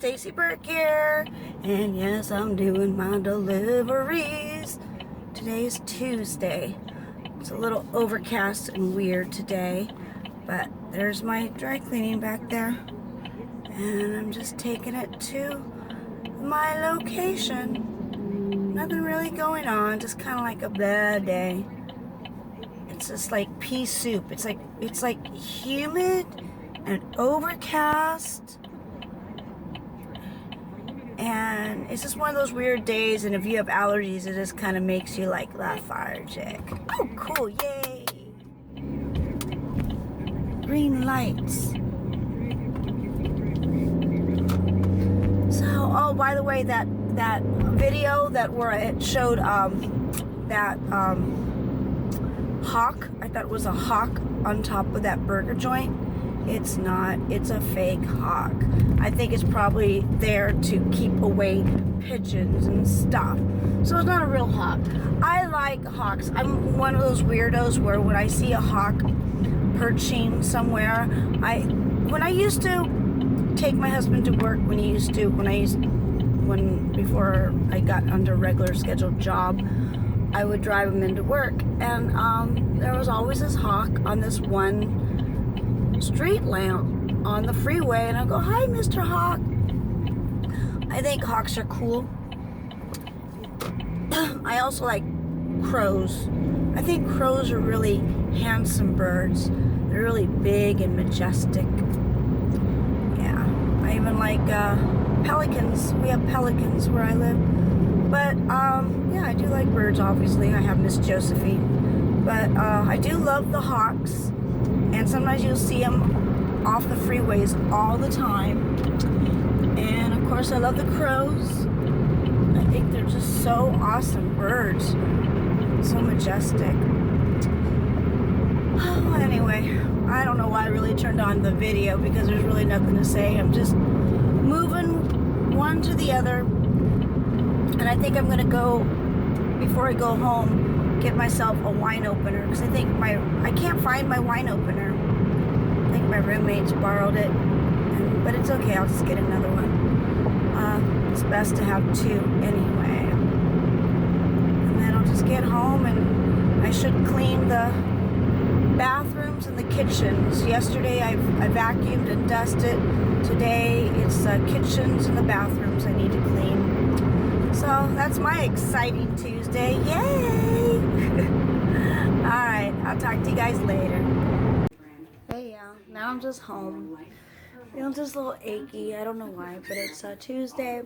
StacyBurke here, and yes, I'm doing my deliveries. Today's Tuesday. It's a little overcast and weird today, but there's my dry cleaning back there, and I'm just taking it to my location. Nothing really going on, just kind of like a bad day. It's just like pea soup. It's like humid and overcast. And it's just one of those weird days, and if you have allergies, it just kind of makes you like lethargic. Oh, cool, yay! Green lights. So, oh, by the way, that video that where it showed that hawk, I thought it was a hawk on top of that burger joint. It's not. It's a fake hawk. I think it's probably there to keep away pigeons and stuff. So it's not a real hawk. I like hawks. I'm one of those weirdos where when I see a hawk perching somewhere, when I used to take my husband to work, before I got under a regular scheduled job, I would drive him into work, and there was always this hawk on this one street lamp on the freeway, and I go, "Hi, Mr. Hawk." I think hawks are cool. I also like crows. I think crows are really handsome birds. They're really big and majestic. Yeah, I even like pelicans. We have pelicans where I live. But yeah, I do like birds. Obviously, I have Miss Josephine. But I do love the hawks. And sometimes you'll see them off the freeways all the time. And of course, I love the crows. I think they're just so awesome birds. So majestic. Oh, anyway, I don't know why I really turned on the video because there's really nothing to say. I'm just moving one to the other. And I think I'm going to go, before I go home, get myself a wine opener, because I think I can't find my wine opener. I think my roommates borrowed it, but it's okay, I'll just get another one. It's best to have two anyway. And then I'll just get home, and I should clean the bathrooms and the kitchens. Yesterday I vacuumed and dusted. Today it's the kitchens and the bathrooms I need to clean. So that's my exciting Tuesday. Yay! Alright, I'll talk to you guys later. Hey, now I'm just home. Feeling just a little achy. I don't know why, but it's Tuesday.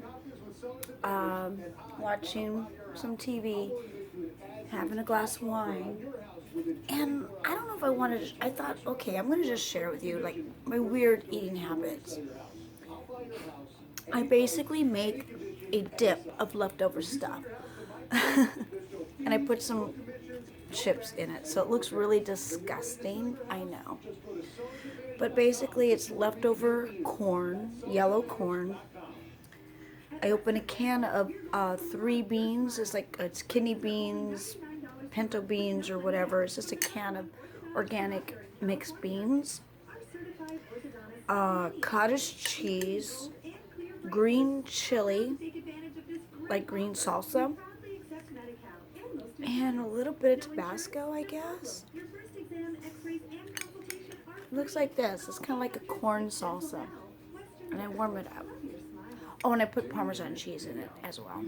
Watching some TV, having a glass of wine. And I don't know if I thought, okay, I'm going to just share with you like my weird eating habits. I basically make a dip of leftover stuff. And I put some chips in it, so it looks really disgusting, I know. But basically it's leftover corn, yellow corn. I open a can of 3 beans. It's kidney beans, pinto beans, or whatever. It's just a can of organic mixed beans. Cottage cheese, green chili, like green salsa, and a little bit of Tabasco, I guess. It looks like this. It's kind of like a corn salsa, and I warm it up. Oh, and I put Parmesan cheese in it as well.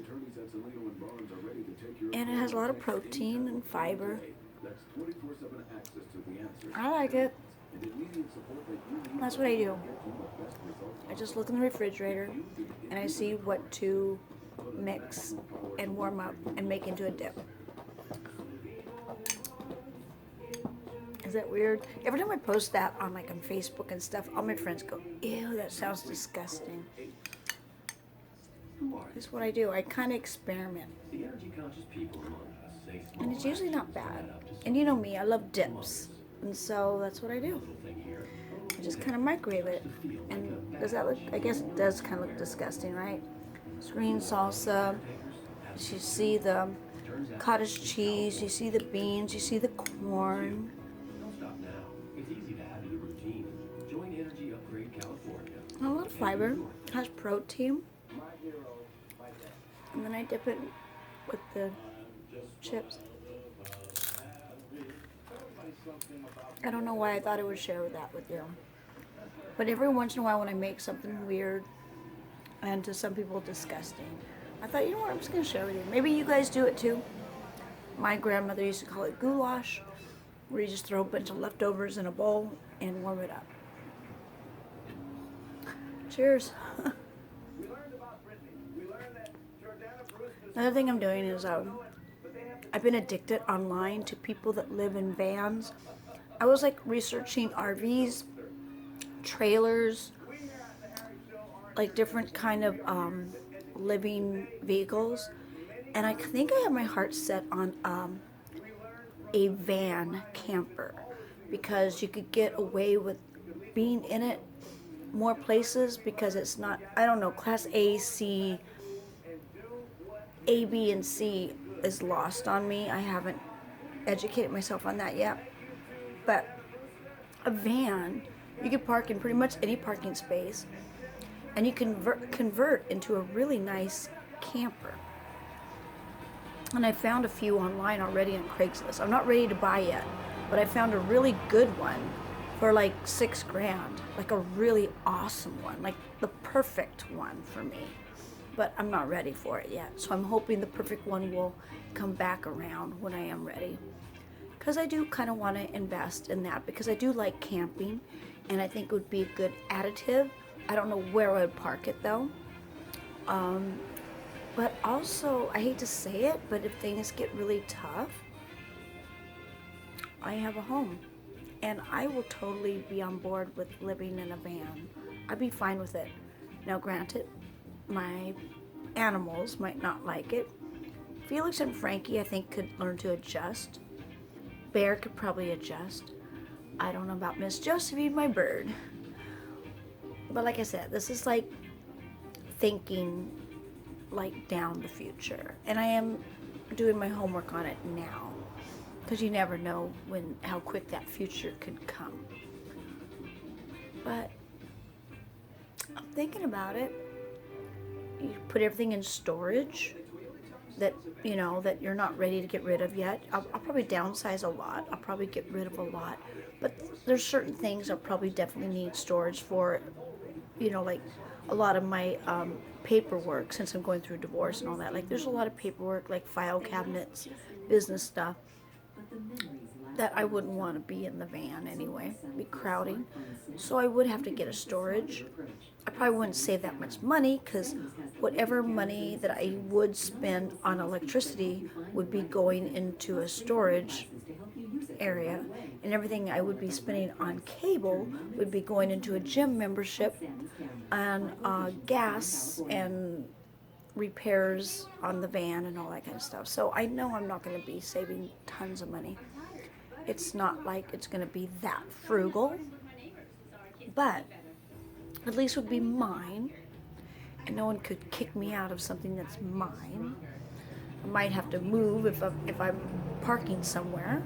And it has a lot of protein and fiber. I like it. That's what I do. I just look in the refrigerator and I see what to mix and warm up and make into a dip. Is that weird? Every time I post that on on Facebook and stuff, all my friends go, "Ew, that sounds disgusting." That's what I do. I kind of experiment. And it's usually not bad. And you know me, I love dips. And so that's what I do. I just kind of microwave it. And does that look, I guess it does kind of look disgusting, right? It's green salsa. You see the cottage cheese. You see the beans. You see the corn. And a lot of fiber, has protein, and then I dip it with the chips. I don't know why I thought I would share that with you. But every once in a while when I make something weird, and to some people disgusting, I thought, you know what, I'm just going to share with you. Maybe you guys do it too. My grandmother used to call it goulash, where you just throw a bunch of leftovers in a bowl and warm it up. Cheers. Another thing I'm doing is I've been addicted online to people that live in vans. I was like researching RVs, trailers, like different kind of living vehicles, and I think I have my heart set on a van camper, because you could get away with being in it more places, because it's not, I don't know, class A, C, A, B, and C is lost on me. I haven't educated myself on that yet. But a van, you can park in pretty much any parking space, and you can convert into a really nice camper. And I found a few online already on Craigslist. I'm not ready to buy yet, but I found a really good one for like $6,000, like a really awesome one, like the perfect one for me. But I'm not ready for it yet, so I'm hoping the perfect one will come back around when I am ready. Because I do kind of want to invest in that, because I do like camping, and I think it would be a good additive. I don't know where I would park it though. But also, I hate to say it, but if things get really tough, I have a home. And I will totally be on board with living in a van. I'd be fine with it. Now granted, my animals might not like it. Felix and Frankie, I think, could learn to adjust. Bear could probably adjust. I don't know about Miss Josephine, my bird. But like I said, this is like thinking like down the future. And I am doing my homework on it now, because you never know how quick that future could come. But I'm thinking about it. You put everything in storage that, you know, that you're not ready to get rid of yet. I'll probably downsize a lot. I'll probably get rid of a lot. But there's certain things I'll probably definitely need storage for, you know, like a lot of my paperwork, since I'm going through divorce and all that. Like there's a lot of paperwork, like file cabinets, business stuff, that I wouldn't want to be in the van anyway, be crowding. So I would have to get a storage. I probably wouldn't save that much money, because whatever money that I would spend on electricity would be going into a storage area, and everything I would be spending on cable would be going into a gym membership and gas and repairs on the van and all that kind of stuff. So I know I'm not going to be saving tons of money. It's not like it's going to be that frugal, but at least it would be mine, and no one could kick me out of something that's mine. I might have to move if I'm parking somewhere,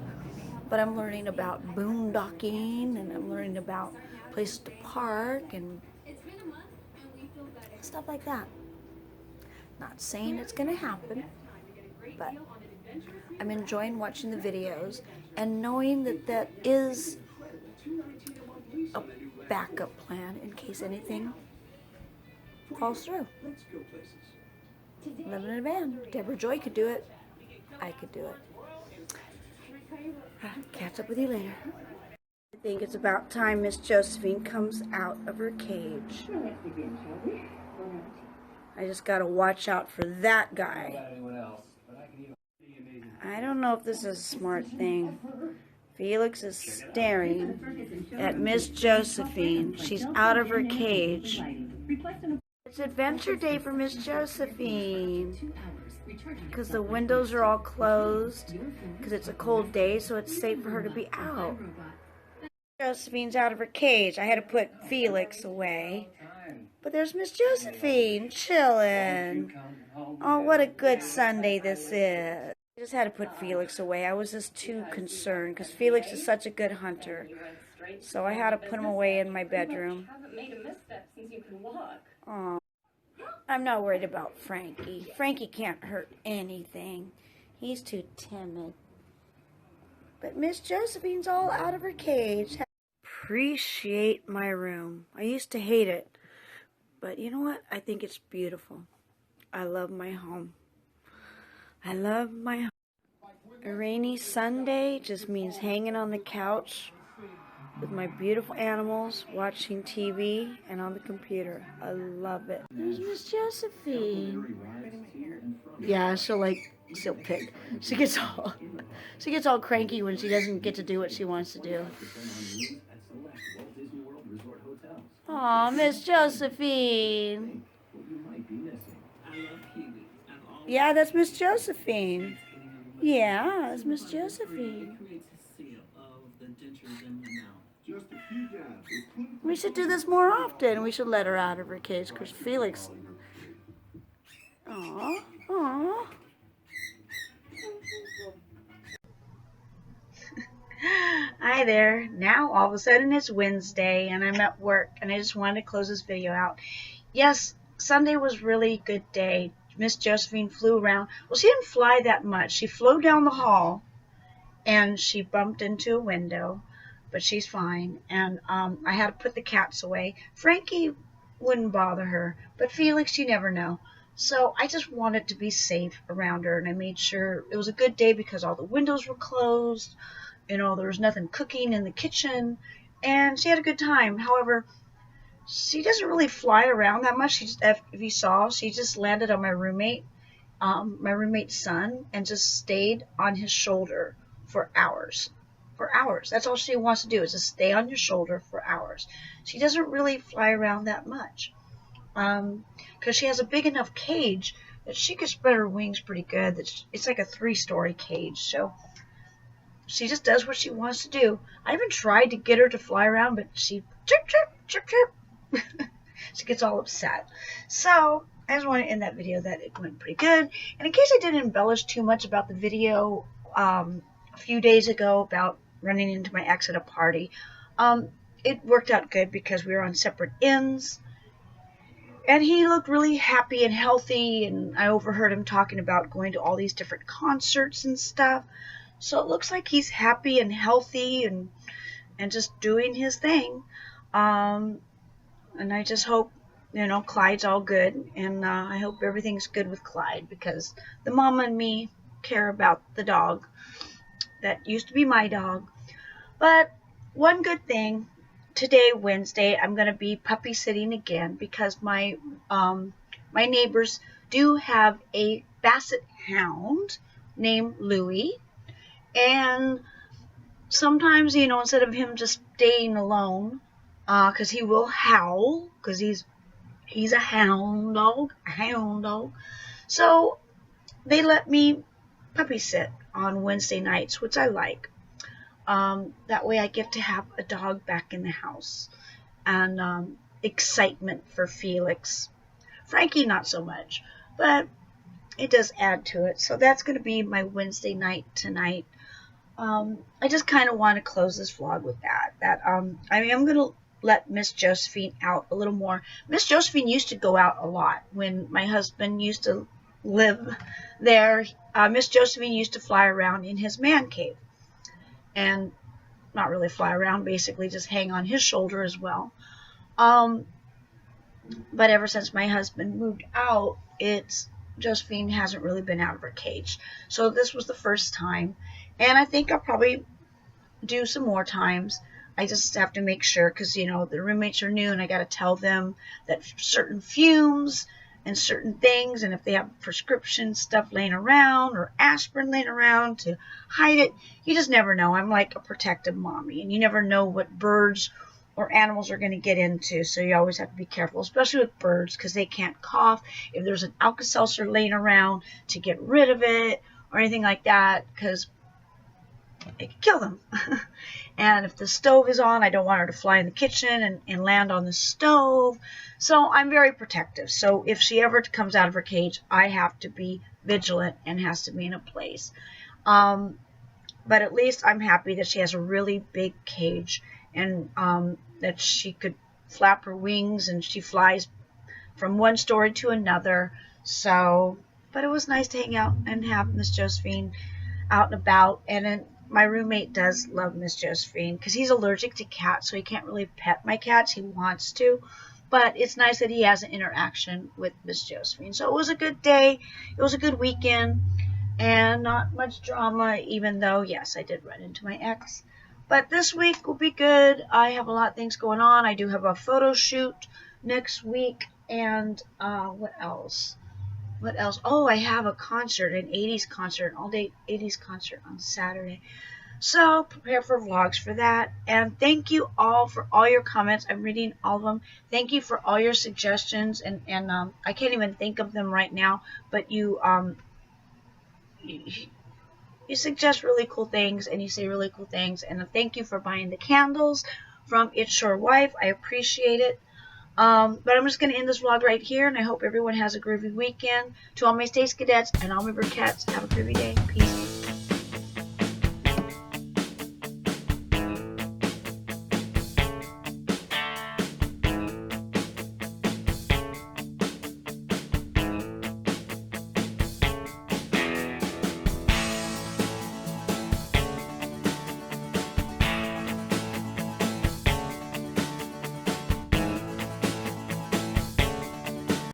but I'm learning about boondocking, and I'm learning about places to park and stuff like that. Not saying it's going to happen, but I'm enjoying watching the videos and knowing that that is a backup plan in case anything falls through. Living in a van. Deborah Joy could do it. I could do it. Catch up with you later. I think it's about time Miss Josephine comes out of her cage. I just gotta watch out for that guy. I don't know if this is a smart thing. Felix is staring at Miss Josephine. She's out of her cage. It's adventure day for Miss Josephine, because the windows are all closed, because it's a cold day, so it's safe for her to be out. Josephine's out of her cage. I had to put Felix away. But there's Miss Josephine chilling. Oh, what a good Sunday this is. I just had to put Felix away. I was just too concerned, because Felix is such a good hunter. So I had to put him away in my bedroom. Aw. I'm not worried about Frankie. Frankie can't hurt anything. He's too timid. But Miss Josephine's all out of her cage. Appreciate my room. I used to hate it. But you know what? I think it's beautiful. I love my home. I love my home. A rainy Sunday just means hanging on the couch with my beautiful animals, watching TV, and on the computer. I love it. There's Miss Josephine. Yeah, she'll pick. She gets all cranky when she doesn't get to do what she wants to do. Aw, Miss Josephine. Yeah, that's Miss Josephine. Yeah, that's Miss Josephine. We should do this more often. We should let her out of her cage because Felix. Aw, aw. Hi there. Now all of a sudden it's Wednesday and I'm at work and I just wanted to close this video out. Yes, Sunday was really a good day. Miss Josephine flew around. Well, she didn't fly that much. She flew down the hall and she bumped into a window, but she's fine. And I had to put the cats away. Frankie wouldn't bother her, but Felix, you never know. So I just wanted to be safe around her, and I made sure it was a good day because all the windows were closed. You know, there was nothing cooking in the kitchen, and she had a good time. However, she doesn't really fly around that much. She just, if you saw, she just landed on my roommate's son, and just stayed on his shoulder for hours. For hours. That's all she wants to do, is just stay on your shoulder for hours. She doesn't really fly around that much. Because she has a big enough cage that she could spread her wings pretty good. It's like a 3-story cage. So she just does what she wants to do. I even tried to get her to fly around, but she chirp, chirp, chirp, chirp. She gets all upset. So I just want to end that video that it went pretty good. And in case I didn't embellish too much about the video a few days ago about running into my ex at a party, it worked out good because we were on separate ends. And he looked really happy and healthy, and I overheard him talking about going to all these different concerts and stuff. So it looks like he's happy and healthy and just doing his thing. And I just hope, you know, Clyde's all good, and I hope everything's good with Clyde because the mama and me care about the dog that used to be my dog. But one good thing. Today, Wednesday, I'm going to be puppy sitting again because my neighbors do have a basset hound named Louie. And sometimes, you know, instead of him just staying alone, because he will howl, because he's a hound dog, So they let me puppy sit on Wednesday nights, which I like. That way I get to have a dog back in the house. And excitement for Felix. Frankie, not so much. But it does add to it. So that's going to be my Wednesday night tonight. I just kind of want to close this vlog with that. I am going to let Miss Josephine out a little more. Miss Josephine used to go out a lot when my husband used to live there. Miss Josephine used to fly around in his man cave. And not really fly around, basically just hang on his shoulder as well. But ever since my husband moved out, Josephine hasn't really been out of her cage. So this was the first time. And I think I'll probably do some more times. I just have to make sure, because, you know, the roommates are new and I got to tell them that certain fumes and certain things, and if they have prescription stuff laying around or aspirin laying around to hide it, you just never know. I'm like a protective mommy, and you never know what birds or animals are going to get into, so you always have to be careful, especially with birds, because they can't cough. If there's an Alka-Seltzer laying around, to get rid of it or anything like that, because it could kill them. And if the stove is on, I don't want her to fly in the kitchen and land on the stove. So I'm very protective. So if she ever comes out of her cage, I have to be vigilant and has to be in a place. But at least I'm happy that she has a really big cage. and that she could flap her wings, and she flies from one story to another. So, but it was nice to hang out and have Miss Josephine out and about. And then my roommate does love Miss Josephine because he's allergic to cats, so he can't really pet my cats. He wants to, but it's nice that he has an interaction with Miss Josephine. So it was a good day. It was a good weekend, and not much drama, even though, yes, I did run into my ex. But this week will be good. I have a lot of things going on. I do have a photo shoot next week. And what else? What else? Oh, I have a concert, an 80s concert, an all-day 80s concert on Saturday. So prepare for vlogs for that. And thank you all for all your comments. I'm reading all of them. Thank you for all your suggestions. And I can't even think of them right now. But you suggest really cool things, and you say really cool things. And thank you for buying the candles from It's Your Wife. I appreciate it. But I'm just going to end this vlog right here, and I hope everyone has a groovy weekend. To all my Stace-Cadets and all my Burkettes, have a groovy day. Peace.